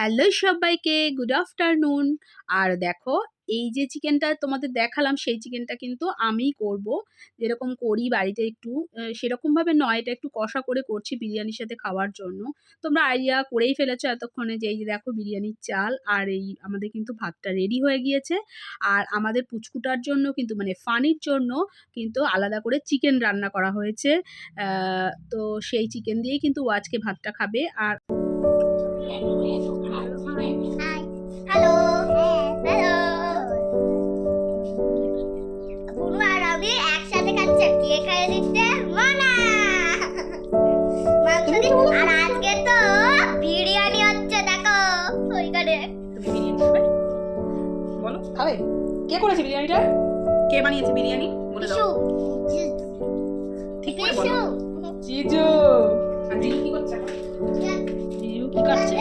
Hello সবাইকে, good afternoon. আর দেখো, এই যে চিকেনটা তোমাদের দেখালাম সেই চিকেনটা কিন্তু আমিই করব। যেরকম করি বাড়িতে একটু সেরকমভাবে নয়, এটা একটু কষা করে করছি বিরিয়ানির সাথে খাওয়ার জন্য। তোমরা আইডিয়া করেই ফেলেছো এতক্ষণে যে এই যে দেখো বিরিয়ানির চাল আর এই আমাদের কিন্তু ভাতটা রেডি হয়ে গিয়েছে। আর আমাদের পুচকুটার জন্য কিন্তু মানে ফানির জন্য কিন্তু আলাদা করে চিকেন রান্না করা হয়েছে। তো সেই চিকেন দিয়েই কিন্তু ও আজকে ভাতটা খাবে। আর হ্যালো হ্যালো বুনু আর আমি একসাথে খাচ্ছি। কে খাইয়ে দিচ্ছে? মানা মাংস দিয়ে। আর আজকে তো বিরিয়ানি হচ্ছে, দেখো ওইখানে। বিরিয়ানি খাবে? বলো খাবে? কে করেছে বিরিয়ানিটা? কে বানিয়েছে বিরিয়ানি? বলে দাও। ঠিক করে বলো। জিজু। আর জিজু কি করছে? জিজু কি করছে?